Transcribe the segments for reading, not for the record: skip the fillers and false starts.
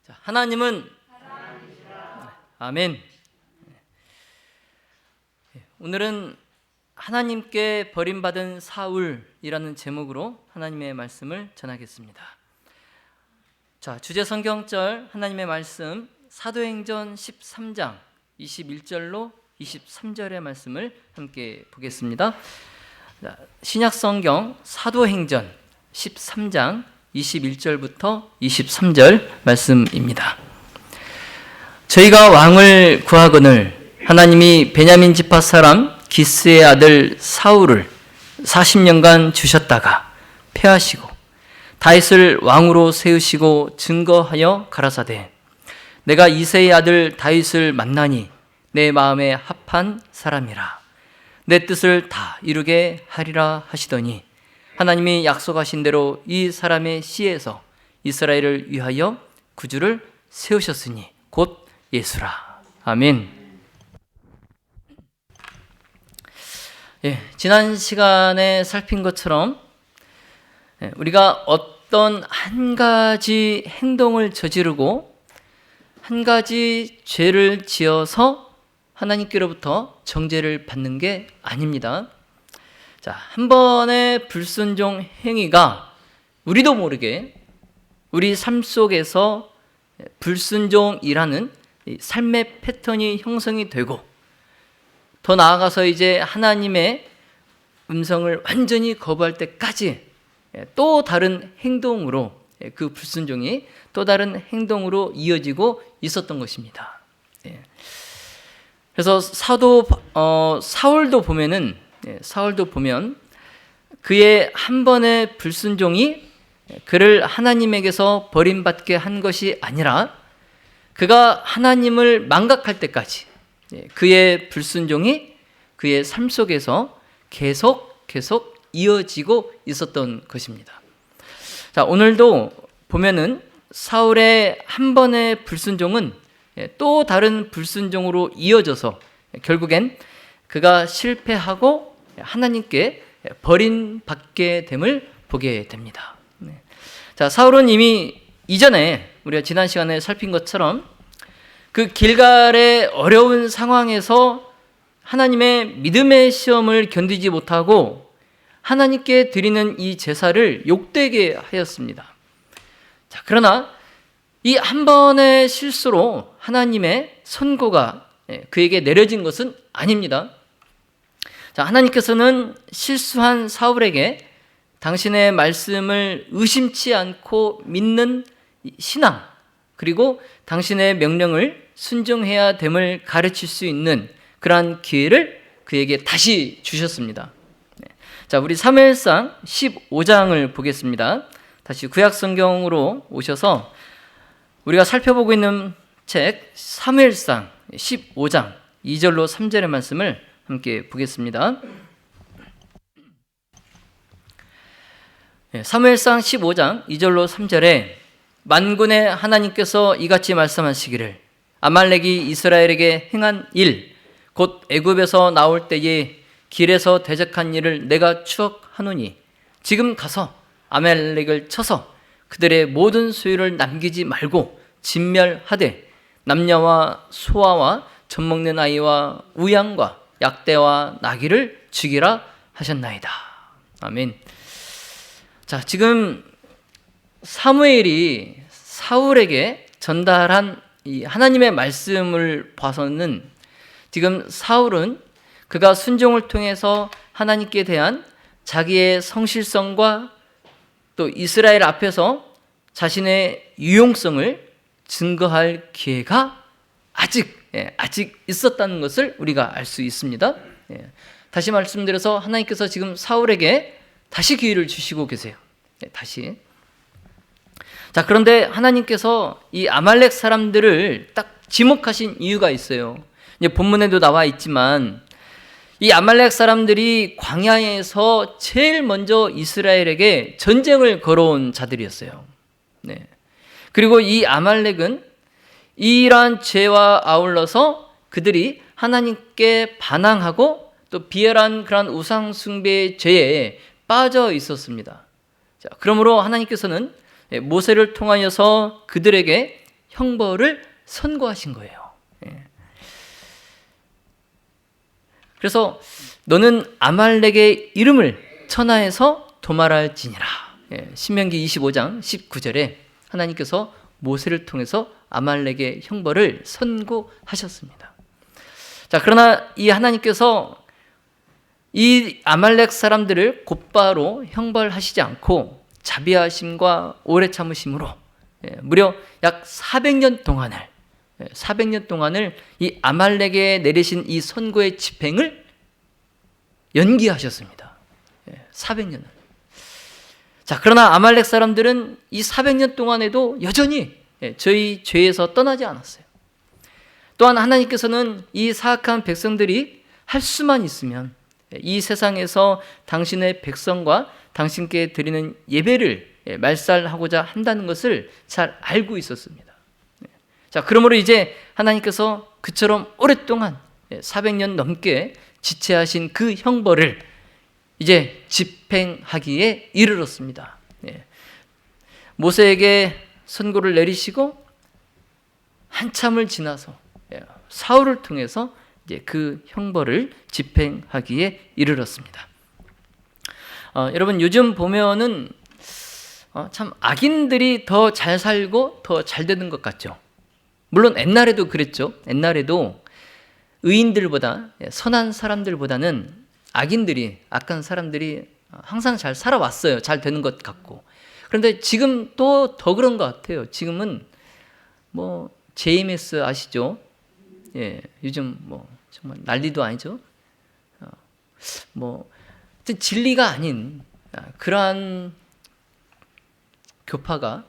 자, 하나님은 아멘. 오늘은 하나님께 버림받은 사울이라는 제목으로 하나님의 말씀을 전하겠습니다. 자, 주제 성경절 하나님의 말씀 사도행전 13장 21절로 23절의 말씀을 함께 보겠습니다. 자, 신약 성경 사도행전 13장 21절부터 23절 말씀입니다. 저희가 왕을 구하거늘 하나님이 베냐민 지파 사람 기스의 아들 사울을 40년간 주셨다가 패하시고 다윗을 왕으로 세우시고 증거하여 가라사대 내가 이새의 아들 다윗을 만나니 내 마음에 합한 사람이라 내 뜻을 다 이루게 하리라 하시더니 하나님이 약속하신 대로 이 사람의 씨에서 이스라엘을 위하여 구주를 세우셨으니 곧 예수라. 아멘. 지난 시간에 살핀 것처럼 우리가 어떤 한 가지 행동을 저지르고 한 가지 죄를 지어서 하나님께로부터 정죄를 받는 게 아닙니다. 자, 한 번의 불순종 행위가 우리도 모르게 우리 삶 속에서 불순종이라는 삶의 패턴이 형성이 되고 더 나아가서 이제 하나님의 음성을 완전히 거부할 때까지 또 다른 행동으로 그 불순종이 또 다른 행동으로 이어지고 있었던 것입니다. 그래서 사울도 보면 그의 한 번의 불순종이 그를 하나님에게서 버림받게 한 것이 아니라 그가 하나님을 망각할 때까지 그의 불순종이 그의 삶 속에서 계속 이어지고 있었던 것입니다. 자, 오늘도 보면은 사울의 한 번의 불순종은 또 다른 불순종으로 이어져서 결국엔 그가 실패하고 하나님께 버림받게 됨을 보게 됩니다. 자, 사울은 이미 이전에 우리가 지난 시간에 살핀 것처럼 그 길갈의 어려운 상황에서 하나님의 믿음의 시험을 견디지 못하고 하나님께 드리는 이 제사를 욕되게 하였습니다. 자, 그러나 이 한 번의 실수로 하나님의 선고가 그에게 내려진 것은 아닙니다. 자, 하나님께서는 실수한 사울에게 당신의 말씀을 의심치 않고 믿는 신앙, 그리고 당신의 명령을 순종해야 됨을 가르칠 수 있는 그러한 기회를 그에게 다시 주셨습니다. 자, 우리 사무엘상 15장을 보겠습니다. 다시 구약 성경으로 오셔서 우리가 살펴보고 있는 책 사무엘상 15장 2절로 3절의 말씀을 함께 보겠습니다. 사무엘상 15장 2절로 3절에 만군의 하나님께서 이같이 말씀하시기를 아말렉이 이스라엘에게 행한 일 곧 애굽에서 나올 때에 길에서 대적한 일을 내가 추억하노니 지금 가서 아말렉을 쳐서 그들의 모든 소유를 남기지 말고 진멸하되 남녀와 소아와 젖먹는 아이와 우양과 약대와 나귀를 죽이라 하셨나이다. 아멘. 자, 지금 사무엘이 사울에게 전달한 이 하나님의 말씀을 봐서는 지금 사울은 그가 순종을 통해서 하나님께 대한 자기의 성실성과 또 이스라엘 앞에서 자신의 유용성을 증거할 기회가 아직 있었다는 것을 우리가 알 수 있습니다. 다시 말씀드려서 하나님께서 지금 사울에게 다시 기회를 주시고 계세요. 다시. 자, 그런데 하나님께서 이 아말렉 사람들을 딱 지목하신 이유가 있어요. 이제 본문에도 나와 있지만 이 아말렉 사람들이 광야에서 제일 먼저 이스라엘에게 전쟁을 걸어온 자들이었어요. 그리고 이 아말렉은 이러한 죄와 아울러서 그들이 하나님께 반항하고 또 비열한 그런 우상 숭배의 죄에 빠져 있었습니다. 자, 그러므로 하나님께서는 모세를 통하여서 그들에게 형벌을 선고하신 거예요. 그래서 너는 아말렉의 이름을 천하에서 도말할지니라. 신명기 25장 19절에 하나님께서 모세를 통해서 아말렉의 형벌을 선고하셨습니다. 자, 그러나 이 하나님께서 이 아말렉 사람들을 곧바로 형벌하시지 않고 자비하심과 오래 참으심으로 무려 약 400년 동안을 이 아말렉에 내리신 이 선고의 집행을 연기하셨습니다. 400년을. 자, 그러나 아말렉 사람들은 이 400년 동안에도 여전히 저희 죄에서 떠나지 않았어요. 또한 하나님께서는 이 사악한 백성들이 할 수만 있으면 이 세상에서 당신의 백성과 당신께 드리는 예배를 말살하고자 한다는 것을 잘 알고 있었습니다. 자, 그러므로 이제 하나님께서 그처럼 오랫동안 400년 넘게 지체하신 그 형벌을 이제 집행하기에 이르렀습니다. 모세에게 선고를 내리시고 한참을 지나서 사울을 통해서 이제 그 형벌을 집행하기에 이르렀습니다. 여러분, 요즘 보면은 참 악인들이 더 잘 살고 더 잘 되는 것 같죠. 물론 옛날에도 그랬죠. 옛날에도 의인들보다, 선한 사람들보다는 악한 사람들이 항상 잘 살아왔어요. 잘 되는 것 같고. 그런데 지금 또 더 그런 것 같아요. 지금은 뭐 JMS 아시죠? 요즘 뭐 정말 난리도 아니죠. 뭐 진리가 아닌 그러한 교파가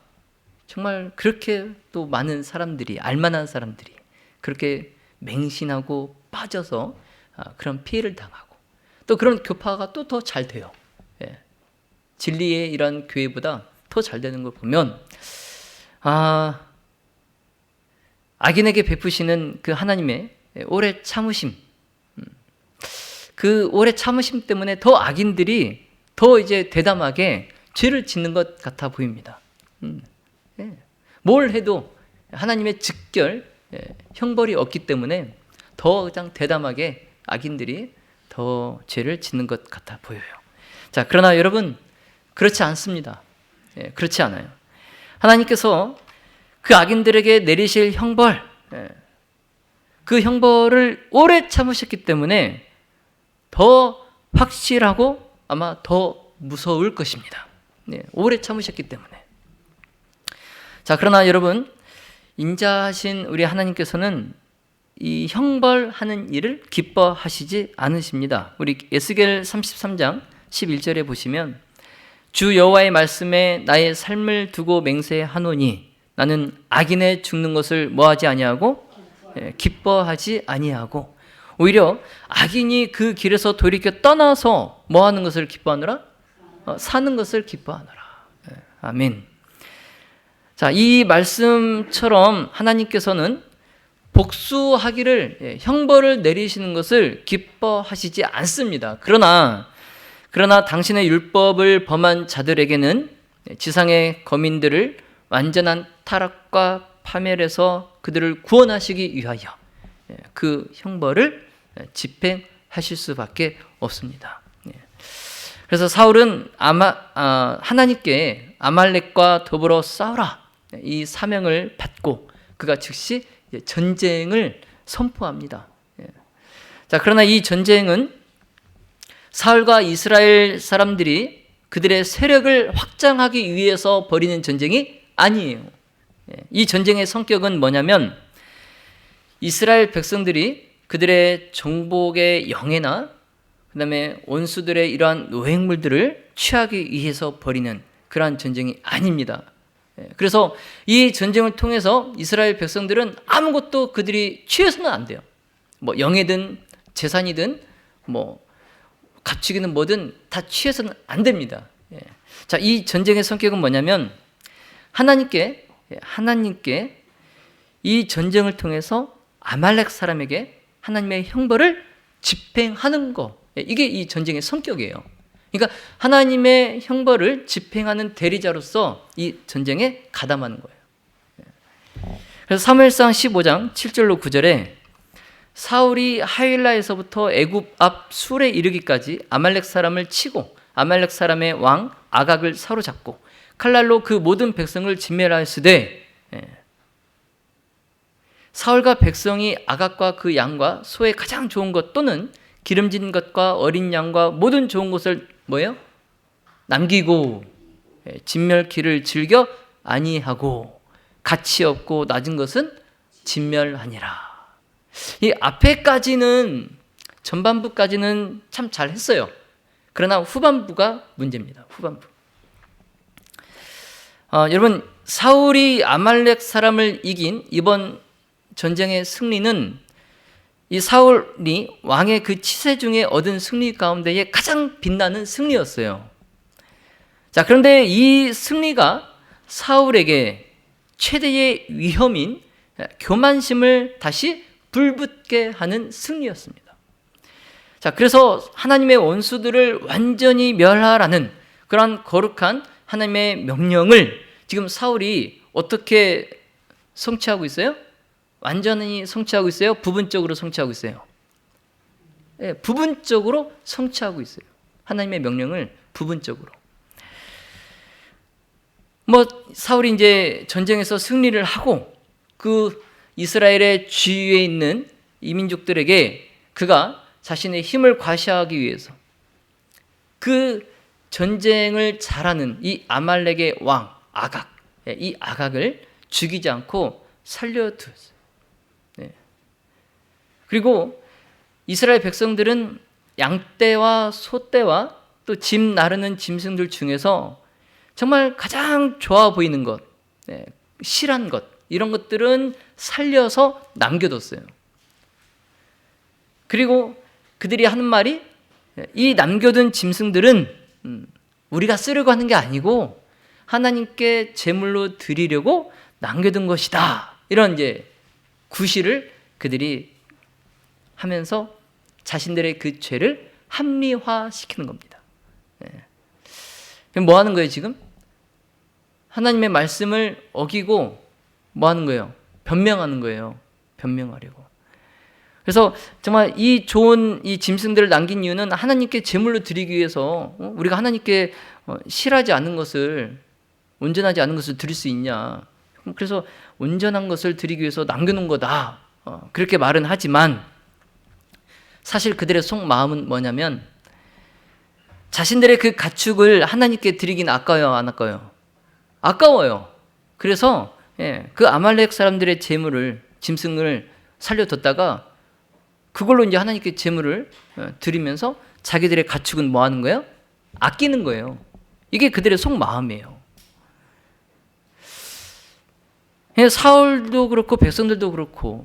정말 그렇게 또 많은 사람들이, 알만한 사람들이 그렇게 맹신하고 빠져서 그런 피해를 당하고, 또 그런 교파가 또 더 잘 돼요. 진리의 이런 교회보다 더 잘 되는 걸 보면 악인에게 베푸시는 그 하나님의 오래 참으심, 그 오래 참으심 때문에 더 악인들이 더 이제 대담하게 죄를 짓는 것 같아 보입니다. 뭘 해도 하나님의 즉결 형벌이 없기 때문에 더 그냥 대담하게 악인들이 더 죄를 짓는 것 같아 보여요. 자, 그러나 여러분, 그렇지 않습니다. 그렇지 않아요. 하나님께서 그 악인들에게 내리실 형벌, 그 형벌을 오래 참으셨기 때문에 더 확실하고 아마 더 무서울 것입니다. 오래 참으셨기 때문에. 자, 그러나 여러분, 인자하신 우리 하나님께서는 이 형벌하는 일을 기뻐하시지 않으십니다. 우리 에스겔 33장 11절에 보시면 주 여호와의 말씀에 나의 삶을 두고 맹세하노니 나는 악인의 죽는 것을 뭐하지 아니하고 기뻐하지 아니하고, 오히려 악인이 그 길에서 돌이켜 떠나서 뭐하는 것을 기뻐하노라? 사는 것을 기뻐하노라. 아멘. 자, 이 말씀처럼 하나님께서는 복수하기를, 형벌을 내리시는 것을 기뻐하시지 않습니다. 그러나 당신의 율법을 범한 자들에게는 지상의 거민들을 완전한 타락과 파멸에서 그들을 구원하시기 위하여 그 형벌을 집행하실 수밖에 없습니다. 그래서 사울은 하나님께 아말렉과 더불어 싸우라, 이 사명을 받고 그가 즉시 전쟁을 선포합니다. 자, 그러나 이 전쟁은 사울과 이스라엘 사람들이 그들의 세력을 확장하기 위해서 벌이는 전쟁이 아니에요. 이 전쟁의 성격은 뭐냐면 이스라엘 백성들이 그들의 정복의 영예나 그 다음에 원수들의 이러한 노획물들을 취하기 위해서 벌이는 그러한 전쟁이 아닙니다. 그래서 이 전쟁을 통해서 이스라엘 백성들은 아무것도 그들이 취해서는 안 돼요. 뭐 영예든 재산이든 뭐 가축이든 뭐든 다 취해서는 안 됩니다. 자, 이 전쟁의 성격은 뭐냐면 하나님께 이 전쟁을 통해서 아말렉 사람에게 하나님의 형벌을 집행하는 거, 이게 이 전쟁의 성격이에요. 그러니까 하나님의 형벌을 집행하는 대리자로서 이 전쟁에 가담하는 거예요. 그래서 사무엘상 15장 7절로 9절에 사울이 하윌라에서부터 애굽 앞 술에 이르기까지 아말렉 사람을 치고 아말렉 사람의 왕 아각을 사로잡고 칼날로 그 모든 백성을 진멸하였으되, 사울과 백성이 아각과 그 양과 소의 가장 좋은 것 또는 기름진 것과 어린 양과 모든 좋은 것을 뭐예요? 남기고 진멸기를 즐겨 아니하고 가치 없고 낮은 것은 진멸하니라. 이 앞에까지는, 전반부까지는 참 잘했어요. 그러나 후반부가 문제입니다. 후반부. 여러분, 사울이 아말렉 사람을 이긴 이번 전쟁의 승리는 이 사울이 왕의 그 치세 중에 얻은 승리 가운데에 가장 빛나는 승리였어요. 자, 그런데 이 승리가 사울에게 최대의 위험인 교만심을 다시 불붙게 하는 승리였습니다. 자, 그래서 하나님의 원수들을 완전히 멸하라는 그러한 거룩한 하나님의 명령을 지금 사울이 어떻게 성취하고 있어요? 완전히 성취하고 있어요? 부분적으로 성취하고 있어요? 부분적으로 성취하고 있어요. 하나님의 명령을 부분적으로. 사울이 이제 전쟁에서 승리를 하고 그 이스라엘의 주위에 있는 이민족들에게 그가 자신의 힘을 과시하기 위해서 그 전쟁을 잘하는 이 아말렉의 왕 아각, 이 아각을 죽이지 않고 살려두었어요. 그리고 이스라엘 백성들은 양떼와 소떼와 또 짐 나르는 짐승들 중에서 정말 가장 좋아 보이는 것, 실한 것, 이런 것들은 살려서 남겨뒀어요. 그리고 그들이 하는 말이, 이 남겨둔 짐승들은 우리가 쓰려고 하는 게 아니고 하나님께 제물로 드리려고 남겨둔 것이다. 이런 이제 구실을 그들이 하면서 자신들의 그 죄를 합리화시키는 겁니다. 뭐 하는 거예요, 지금? 하나님의 말씀을 어기고 뭐 하는 거예요? 변명하는 거예요. 변명하려고. 그래서 정말 이 좋은 이 짐승들을 남긴 이유는 하나님께 제물로 드리기 위해서, 우리가 하나님께 실하지 않은 것을, 온전하지 않은 것을 드릴 수 있냐. 그래서 온전한 것을 드리기 위해서 남겨놓은 거다. 그렇게 말은 하지만 사실 그들의 속마음은 뭐냐면 자신들의 그 가축을 하나님께 드리긴 아까워요, 안 아까워요? 아까워요. 그래서 그 아말렉 사람들의 제물을, 짐승을 살려뒀다가 그걸로 이제 하나님께 제물을 드리면서 자기들의 가축은 뭐 하는 거예요? 아끼는 거예요. 이게 그들의 속마음이에요. 사울도 그렇고 백성들도 그렇고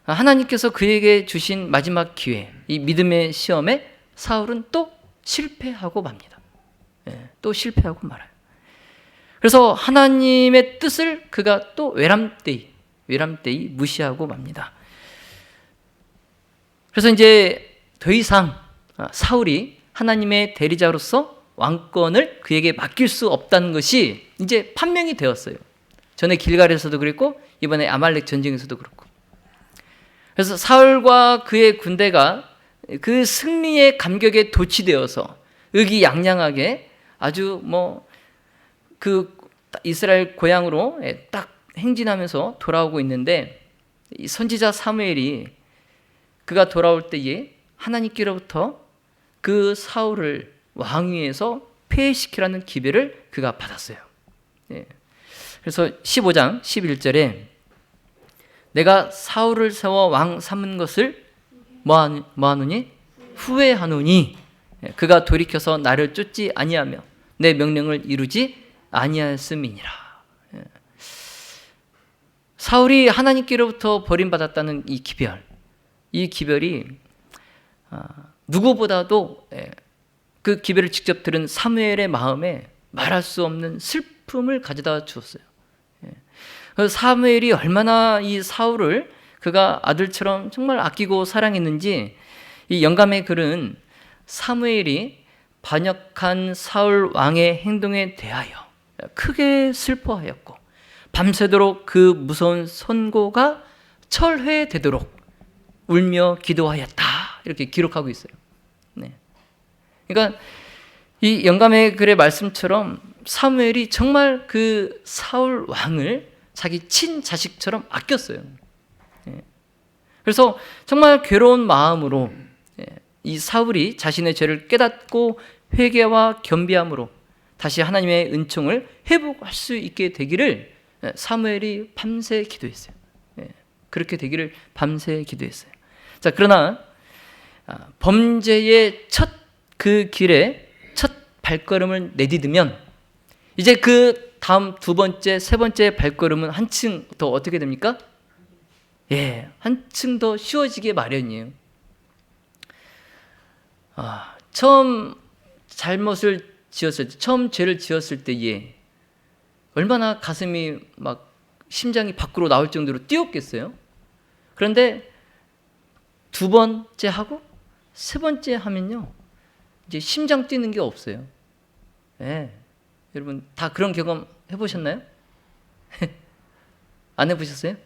하나님께서 그에게 주신 마지막 기회, 이 믿음의 시험에 사울은 또 실패하고 맙니다. 또 실패하고 말아요. 그래서 하나님의 뜻을 그가 또 외람되이 무시하고 맙니다. 그래서 이제 더 이상 사울이 하나님의 대리자로서 왕권을 그에게 맡길 수 없다는 것이 이제 판명이 되었어요. 전에 길갈에서도 그랬고 이번에 아말렉 전쟁에서도 그렇고. 그래서 사울과 그의 군대가 그 승리의 감격에 도취되어서 의기양양하게 아주 그 이스라엘 고향으로 딱 행진하면서 돌아오고 있는데, 이 선지자 사무엘이 그가 돌아올 때에 하나님께로부터 그 사울을 왕위에서 폐위시키라는 기별을 그가 받았어요. 그래서 15장 11절에 내가 사울을 세워 왕 삼은 것을 뭐하노니? 후회하노니 그가 돌이켜서 나를 쫓지 아니하며 내 명령을 이루지 아니하였음이니라. 사울이 하나님께로부터 버림받았다는 이 기별이 누구보다도 그 기별을 직접 들은 사무엘의 마음에 말할 수 없는 슬픔을 가져다 주었어요. 사무엘이 얼마나 이 사울을 그가 아들처럼 정말 아끼고 사랑했는지 이 영감의 글은 사무엘이 반역한 사울 왕의 행동에 대하여 크게 슬퍼하였고 밤새도록 그 무서운 선고가 철회되도록 울며 기도하였다. 이렇게 기록하고 있어요. 네. 그러니까 이 영감의 글의 말씀처럼 사무엘이 정말 그 사울 왕을 자기 친자식처럼 아꼈어요. 그래서 정말 괴로운 마음으로 이 사울이 자신의 죄를 깨닫고 회개와 겸비함으로 다시 하나님의 은총을 회복할 수 있게 되기를 사무엘이 밤새 기도했어요. 그렇게 되기를 밤새 기도했어요. 자, 그러나 범죄의 그 길에 첫 발걸음을 내디디면 이제 그 다음 두 번째, 세 번째 발걸음은 한층 더 어떻게 됩니까? 한층 더 쉬워지게 마련이에요. 처음 잘못을 지었을 때, 처음 죄를 지었을 때에 얼마나 가슴이 막 심장이 밖으로 나올 정도로 뛰었겠어요? 그런데 두 번째 하고 세 번째 하면요, 이제 심장 뛰는 게 없어요. 여러분 다 그런 경험 해보셨나요? 안 해보셨어요?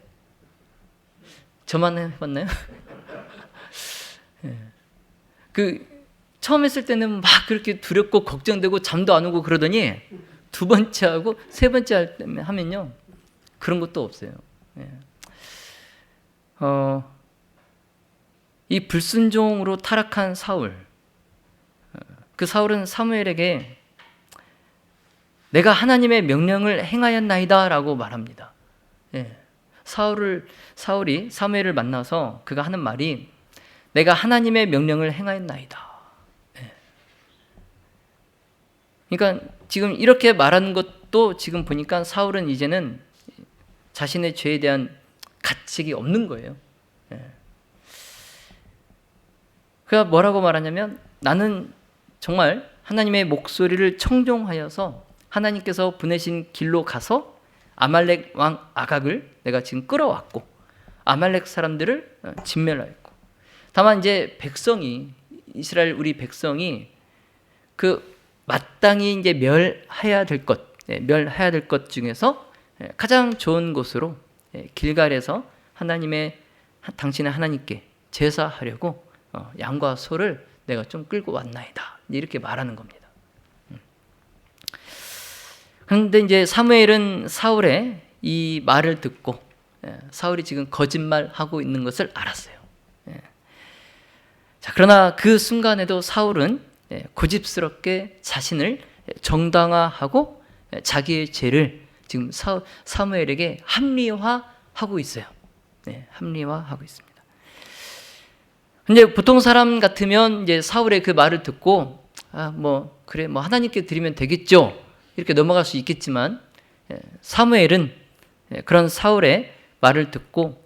저만 해봤나요? 처음 했을 때는 막 그렇게 두렵고 걱정되고 잠도 안 오고 그러더니 두 번째 하고 세 번째 하면요, 그런 것도 없어요. 이 불순종으로 타락한 사울, 그 사울은 사무엘에게 내가 하나님의 명령을 행하였나이다 라고 말합니다. 사울이 사무엘을 만나서 그가 하는 말이 내가 하나님의 명령을 행하였나이다. 그러니까 지금 이렇게 말하는 것도 지금 보니까 사울은 이제는 자신의 죄에 대한 가책이 없는 거예요. 그가 뭐라고 말하냐면 나는 정말 하나님의 목소리를 청종하여서 하나님께서 보내신 길로 가서 아말렉 왕 아각을 내가 지금 끌어왔고 아말렉 사람들을 진멸하였고, 다만 이제 이스라엘 우리 백성이 그 마땅히 이제 멸해야 될 것 중에서 가장 좋은 곳으로 길갈에서 당신의 하나님께 제사하려고 양과 소를 내가 좀 끌고 왔나이다, 이렇게 말하는 겁니다. 그런데 이제 사무엘은 사울의 이 말을 듣고 사울이 지금 거짓말하고 있는 것을 알았어요. 자, 그러나 그 순간에도 사울은 고집스럽게 자신을 정당화하고 자기의 죄를 지금 사무엘에게 합리화하고 있어요. 합리화하고 있습니다. 근데 보통 사람 같으면 이제 사울의 그 말을 듣고 그래 하나님께 드리면 되겠죠, 이렇게 넘어갈 수 있겠지만 사무엘은 그런 사울의 말을 듣고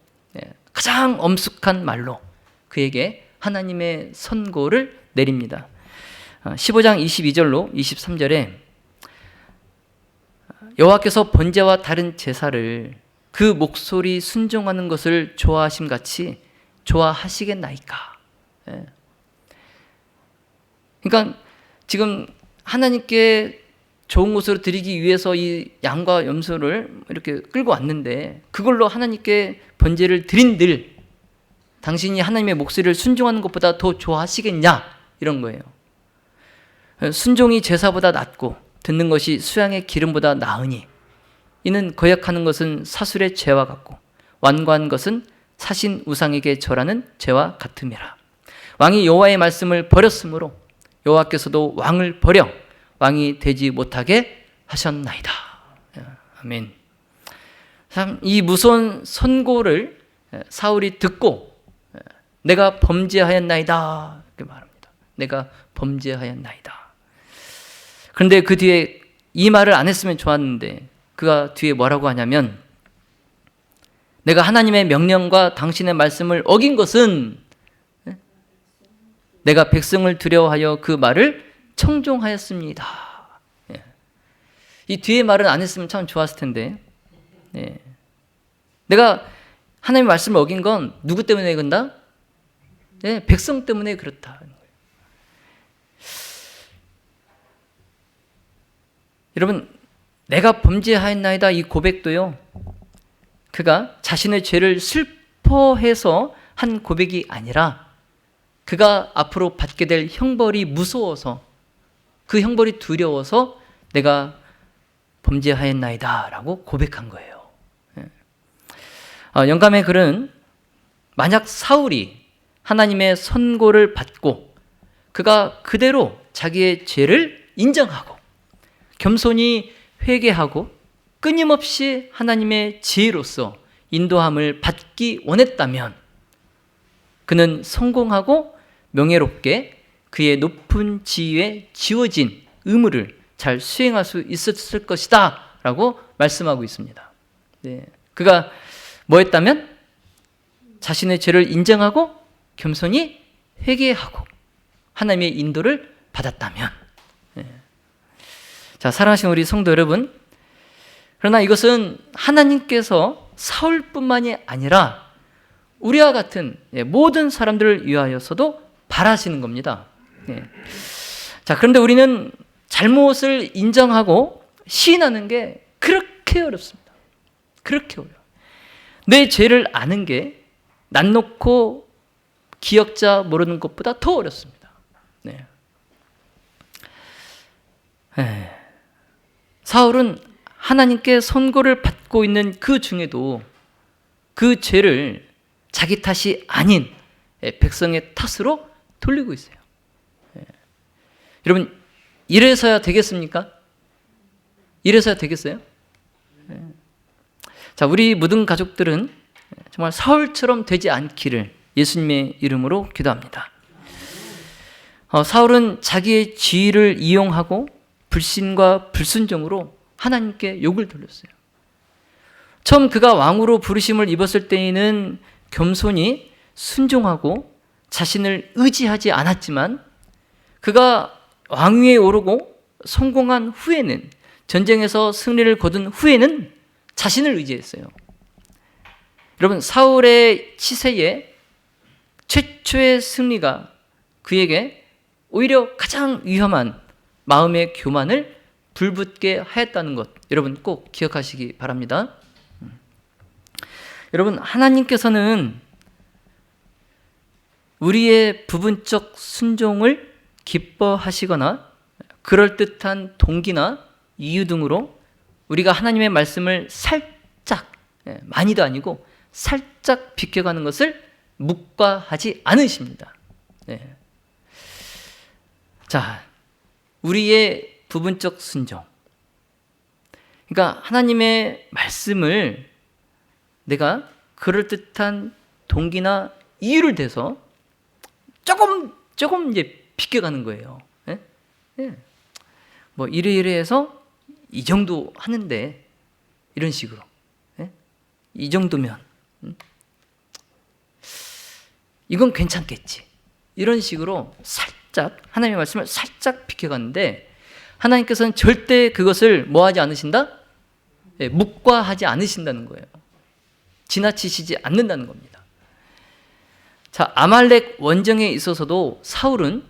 가장 엄숙한 말로 그에게 하나님의 선고를 내립니다. 15장 22절로 23절에 여호와께서 번제와 다른 제사를 그 목소리 순종하는 것을 좋아하심같이 좋아하시겠나이까. 그러니까 지금 하나님께 좋은 것으로 드리기 위해서 이 양과 염소를 이렇게 끌고 왔는데 그걸로 하나님께 번제를 드린들 당신이 하나님의 목소리를 순종하는 것보다 더 좋아하시겠냐, 이런 거예요. 순종이 제사보다 낫고 듣는 것이 수양의 기름보다 나으니 이는 거역하는 것은 사술의 죄와 같고 완고한 것은 사신 우상에게 절하는 죄와 같음이라. 왕이 여호와의 말씀을 버렸으므로 여호와께서도 왕을 버려 왕이 되지 못하게 하셨나이다. 아멘. 참 이 무서운 선고를 사울이 듣고 내가 범죄하였나이다 이렇게 말합니다. 내가 범죄하였나이다. 그런데 그 뒤에 이 말을 안 했으면 좋았는데 그가 뒤에 뭐라고 하냐면 내가 하나님의 명령과 당신의 말씀을 어긴 것은 내가 백성을 두려워하여 그 말을 청종하였습니다. 이 뒤에 말은 안 했으면 참 좋았을 텐데 내가 하나님의 말씀을 어긴 건 누구 때문에 그런다? 백성 때문에 그렇다. 여러분 내가 범죄하였나이다 이 고백도요, 그가 자신의 죄를 슬퍼해서 한 고백이 아니라 그가 앞으로 받게 될 형벌이 무서워서, 그 형벌이 두려워서 내가 범죄하였나이다 라고 고백한 거예요. 영감의 글은 만약 사울이 하나님의 선고를 받고 그가 그대로 자기의 죄를 인정하고 겸손히 회개하고 끊임없이 하나님의 지혜로서 인도함을 받기 원했다면 그는 성공하고 명예롭게 그의 높은 지위에 지워진 의무를 잘 수행할 수 있었을 것이다 라고 말씀하고 있습니다. 네. 그가 뭐 했다면? 자신의 죄를 인정하고 겸손히 회개하고 하나님의 인도를 받았다면. 네. 자, 사랑하시는 우리 성도 여러분, 그러나 이것은 하나님께서 사울뿐만이 아니라 우리와 같은 모든 사람들을 위하여서도 바라시는 겁니다. 네. 자, 그런데 우리는 잘못을 인정하고 시인하는 게 그렇게 어렵습니다. 그렇게 어려워요. 내 죄를 아는 게 난 놓고 기억자 모르는 것보다 더 어렵습니다. 네. 사울은 하나님께 선고를 받고 있는 그 중에도 그 죄를 자기 탓이 아닌 백성의 탓으로 돌리고 있어요. 여러분, 이래서야 되겠습니까? 이래서야 되겠어요? 자, 우리 모든 가족들은 정말 사울처럼 되지 않기를 예수님의 이름으로 기도합니다. 사울은 자기의 지위를 이용하고 불신과 불순종으로 하나님께 욕을 돌렸어요. 처음 그가 왕으로 부르심을 입었을 때에는 겸손히 순종하고 자신을 의지하지 않았지만 그가 왕위에 오르고 성공한 후에는, 전쟁에서 승리를 거둔 후에는 자신을 의지했어요. 여러분, 사울의 치세에 최초의 승리가 그에게 오히려 가장 위험한 마음의 교만을 불붙게 하였다는 것, 여러분 꼭 기억하시기 바랍니다. 여러분, 하나님께서는 우리의 부분적 순종을 기뻐하시거나 그럴듯한 동기나 이유 등으로 우리가 하나님의 말씀을 살짝, 많이도 아니고 살짝 비켜가는 것을 묵과하지 않으십니다. 네. 자, 우리의 부분적 순종. 그러니까 하나님의 말씀을 내가 그럴듯한 동기나 이유를 대서 조금 이제 비껴가는 거예요. 예? 예. 뭐 이래 해서 이 정도 하는데 이런 식으로, 예? 이 정도면 이건 괜찮겠지, 이런 식으로 살짝 하나님의 말씀을 살짝 비껴가는데 하나님께서는 절대 그것을 뭐하지 않으신다? 예, 묵과하지 않으신다는 거예요. 지나치시지 않는다는 겁니다. 자, 아말렉 원정에 있어서도 사울은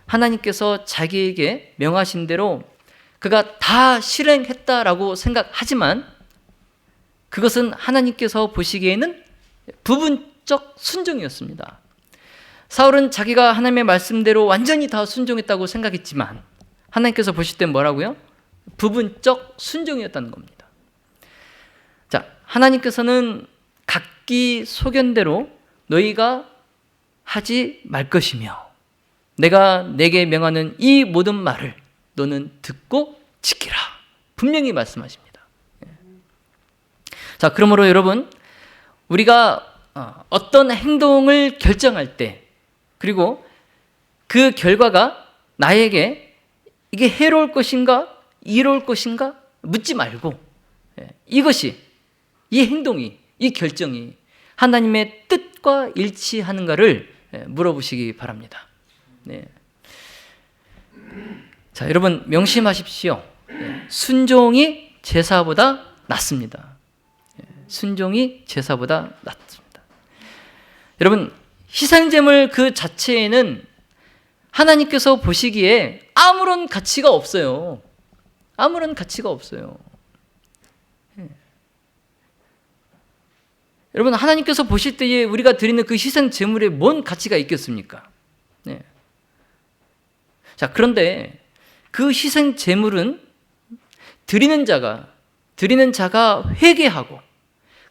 하나님께서 자기에게 명하신 대로 그가 다 실행했다라고 생각하지만 그것은 하나님께서 보시기에는 부분적 순종이었습니다. 사울은 자기가 하나님의 말씀대로 완전히 다 순종했다고 생각했지만 하나님께서 보실 땐 뭐라고요? 부분적 순종이었다는 겁니다. 자, 하나님께서는 각기 소견대로 너희가 하지 말 것이며 내가 내게 명하는 이 모든 말을 너는 듣고 지키라, 분명히 말씀하십니다. 자, 그러므로 여러분, 우리가 어떤 행동을 결정할 때, 그리고 그 결과가 나에게 이게 해로울 것인가 이로울 것인가 묻지 말고 이것이, 이 행동이, 이 결정이 하나님의 뜻과 일치하는가를 물어보시기 바랍니다. 네. 자, 여러분 명심하십시오. 순종이 제사보다 낫습니다. 순종이 제사보다 낫습니다. 여러분, 희생제물 그 자체에는 하나님께서 보시기에 아무런 가치가 없어요. 아무런 가치가 없어요. 여러분, 하나님께서 보실 때에 우리가 드리는 그 희생 제물에 뭔 가치가 있겠습니까? 네. 자, 그런데 그 희생 제물은 드리는 자가 회개하고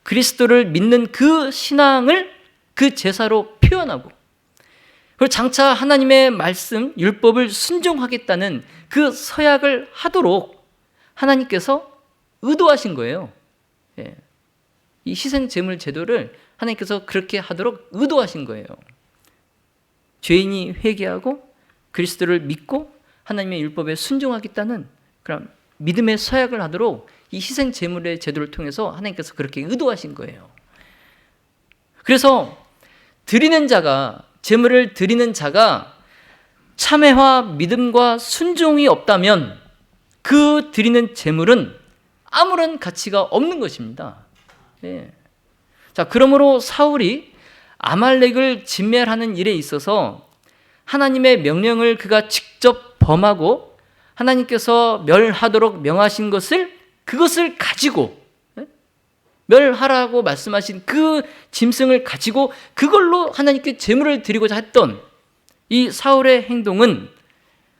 그리스도를 믿는 그 신앙을 그 제사로 표현하고, 그리고 장차 하나님의 말씀, 율법을 순종하겠다는 그 서약을 하도록 하나님께서 의도하신 거예요. 예. 이 희생 제물 제도를 하나님께서 그렇게 하도록 의도하신 거예요. 죄인이 회개하고 그리스도를 믿고 하나님의 율법에 순종하겠다는 그런 믿음의 서약을 하도록 이 희생 제물의 제도를 통해서 하나님께서 그렇게 의도하신 거예요. 그래서 제물을 드리는 자가 참회와 믿음과 순종이 없다면 그 드리는 제물은 아무런 가치가 없는 것입니다. 네. 자, 그러므로 사울이 아말렉을 진멸하는 일에 있어서 하나님의 명령을 그가 직접 범하고 하나님께서 멸하도록 명하신 그것을 가지고, 멸하라고 말씀하신 그 짐승을 가지고 그걸로 하나님께 제물을 드리고자 했던 이 사울의 행동은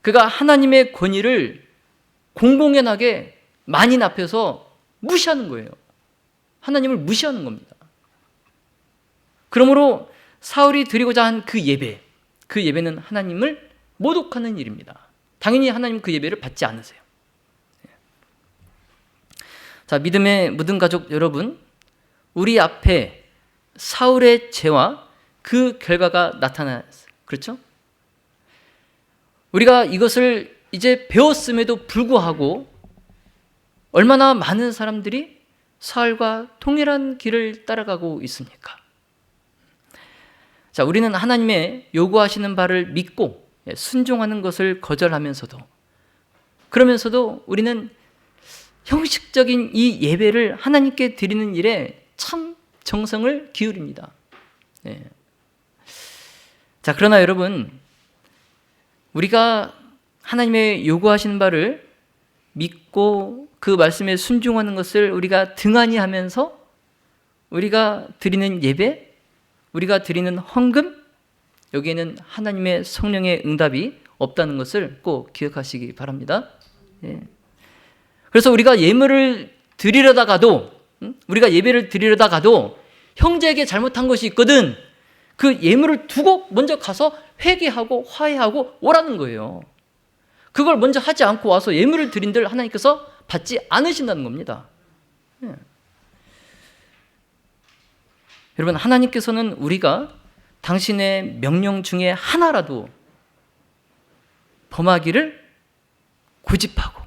그가 하나님의 권위를 공공연하게 만인 앞에서 무시하는 거예요. 하나님을 무시하는 겁니다. 그러므로 사울이 드리고자 한 그 예배는 하나님을 모독하는 일입니다. 당연히 하나님 그 예배를 받지 않으세요. 자, 믿음의 모든 가족 여러분, 우리 앞에 사울의 죄와 그 결과가 나타났어요. 그렇죠? 우리가 이것을 이제 배웠음에도 불구하고 얼마나 많은 사람들이 사울과 동일한 길을 따라가고 있습니까? 자, 우리는 하나님의 요구하시는 바를 믿고 순종하는 것을 거절하면서도, 그러면서도 우리는 형식적인 이 예배를 하나님께 드리는 일에 참 정성을 기울입니다. 네. 자, 그러나 여러분, 우리가 하나님의 요구하시는 바를 믿고 그 말씀에 순종하는 것을 우리가 등한히 하면서 우리가 드리는 예배, 우리가 드리는 헌금, 여기에는 하나님의 성령의 응답이 없다는 것을 꼭 기억하시기 바랍니다. 네. 그래서 우리가 예배를 드리려다가도 형제에게 잘못한 것이 있거든, 그 예물을 두고 먼저 가서 회개하고 화해하고 오라는 거예요. 그걸 먼저 하지 않고 와서 예물을 드린들 하나님께서 받지 않으신다는 겁니다. 네. 여러분, 하나님께서는 우리가 당신의 명령 중에 하나라도 범하기를 고집하고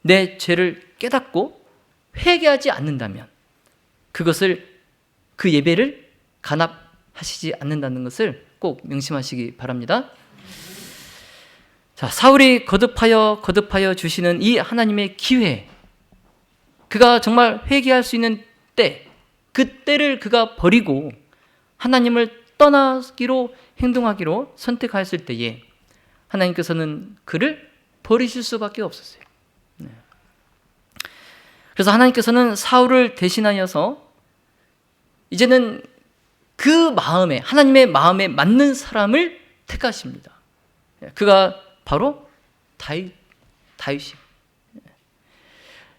내 죄를 깨닫고 회개하지 않는다면 그 예배를 간합하시지 않는다는 것을 꼭 명심하시기 바랍니다. 자, 사울이 거듭하여 주시는 이 하나님의 기회, 그가 정말 회개할 수 있는 때, 그 때를 그가 버리고 하나님을 떠나기로 행동하기로 선택하였을 때에 하나님께서는 그를 버리실 수밖에 없었어요. 그래서 하나님께서는 사울을 대신하여서 이제는 그 마음에, 하나님의 마음에 맞는 사람을 택하십니다. 그가 바로 다윗이.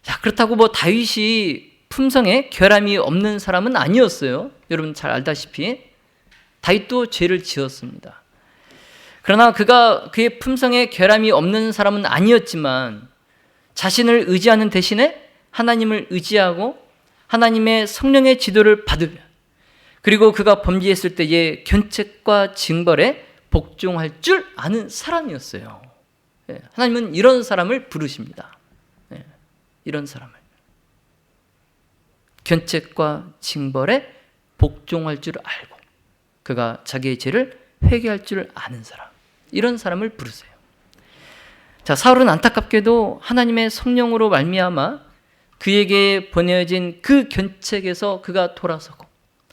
자, 그렇다고 뭐 다윗이 품성에 결함이 없는 사람은 아니었어요. 여러분 잘 알다시피 다윗도 죄를 지었습니다. 그러나 그의 품성에 결함이 없는 사람은 아니었지만 자신을 의지하는 대신에 하나님을 의지하고 하나님의 성령의 지도를 받으며, 그리고 그가 범죄했을 때의 견책과 징벌에 복종할 줄 아는 사람이었어요. 하나님은 이런 사람을 부르십니다. 이런 사람을 견책과 징벌에 복종할 줄 알고 그가 자기의 죄를 회개할 줄 아는 사람, 이런 사람을 부르세요. 자, 사울은 안타깝게도 하나님의 성령으로 말미암아 그에게 보내어진 그 견책에서 그가 돌아서고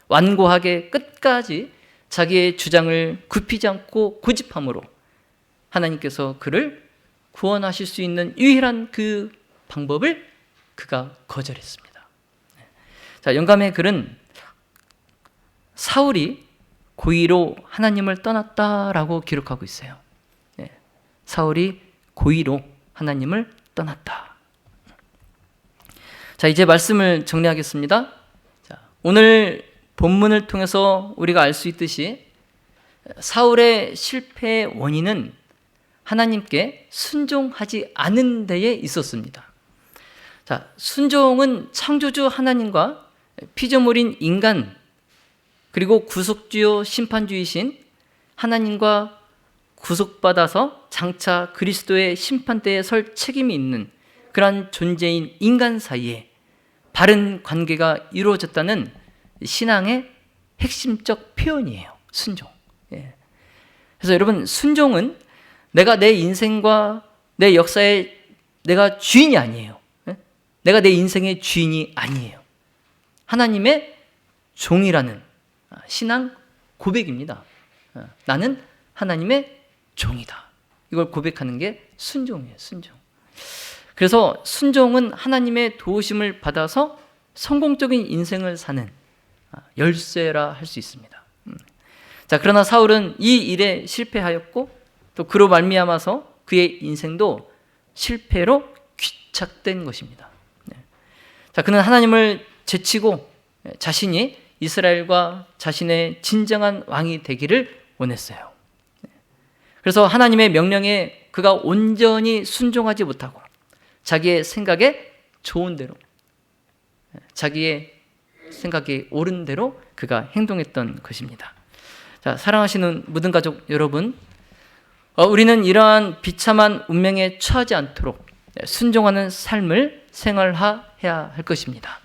완고하게 끝까지 자기의 주장을 굽히지 않고 고집함으로 하나님께서 그를 구원하실 수 있는 유일한 그 방법을 그가 거절했습니다. 자, 영감의 글은 사울이 고의로 하나님을 떠났다라고 기록하고 있어요. 사울이 고의로 하나님을 떠났다. 자, 이제 말씀을 정리하겠습니다. 자, 오늘 본문을 통해서 우리가 알 수 있듯이 사울의 실패의 원인은 하나님께 순종하지 않은 데에 있었습니다. 자, 순종은 창조주 하나님과 피조물인 인간, 그리고 구속주요 심판주이신 하나님과 구속받아서 장차 그리스도의 심판대에 설 책임이 있는 그러한 존재인 인간 사이에 바른 관계가 이루어졌다는 신앙의 핵심적 표현이에요. 순종. 그래서 여러분, 순종은 내가 내 인생과 내 역사의 내가 주인이 아니에요. 내가 내 인생의 주인이 아니에요. 하나님의 종이라는 신앙 고백입니다. 나는 하나님의 종이다. 이걸 고백하는 게 순종이에요. 순종. 그래서 순종은 하나님의 도우심을 받아서 성공적인 인생을 사는 열쇠라 할 수 있습니다. 자, 그러나 사울은 이 일에 실패하였고 또 그로 말미암아서 그의 인생도 실패로 귀착된 것입니다. 자, 그는 하나님을 제치고 자신이 이스라엘과 자신의 진정한 왕이 되기를 원했어요. 그래서 하나님의 명령에 그가 온전히 순종하지 못하고 자기의 생각에 좋은 대로, 자기의 생각이 옳은 대로 그가 행동했던 것입니다. 자, 사랑하시는 모든 가족 여러분, 우리는 이러한 비참한 운명에 처하지 않도록 순종하는 삶을 생활해야 할 것입니다.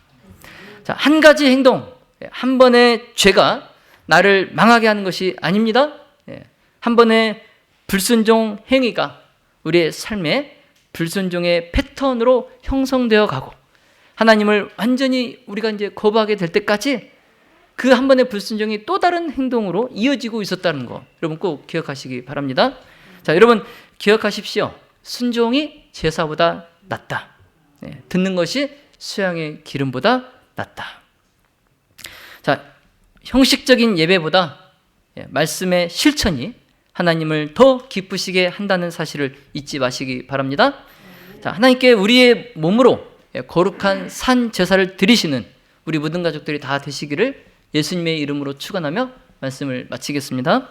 자, 한 가지 행동, 한 번의 죄가 나를 망하게 하는 것이 아닙니다. 한 번의 불순종 행위가 우리의 삶에 불순종의 패턴으로 형성되어 가고 하나님을 완전히 우리가 이제 거부하게 될 때까지 그 한 번의 불순종이 또 다른 행동으로 이어지고 있었다는 거 여러분 꼭 기억하시기 바랍니다. 자, 여러분 기억하십시오. 순종이 제사보다 낫다. 듣는 것이 수양의 기름보다 낫다. 자, 형식적인 예배보다 말씀의 실천이 하나님을 더 기쁘시게 한다는 사실을 잊지 마시기 바랍니다. 자, 하나님께 우리의 몸으로 거룩한 산 제사를 드리시는 우리 모든 가족들이 다 되시기를 예수님의 이름으로 축원하며 말씀을 마치겠습니다.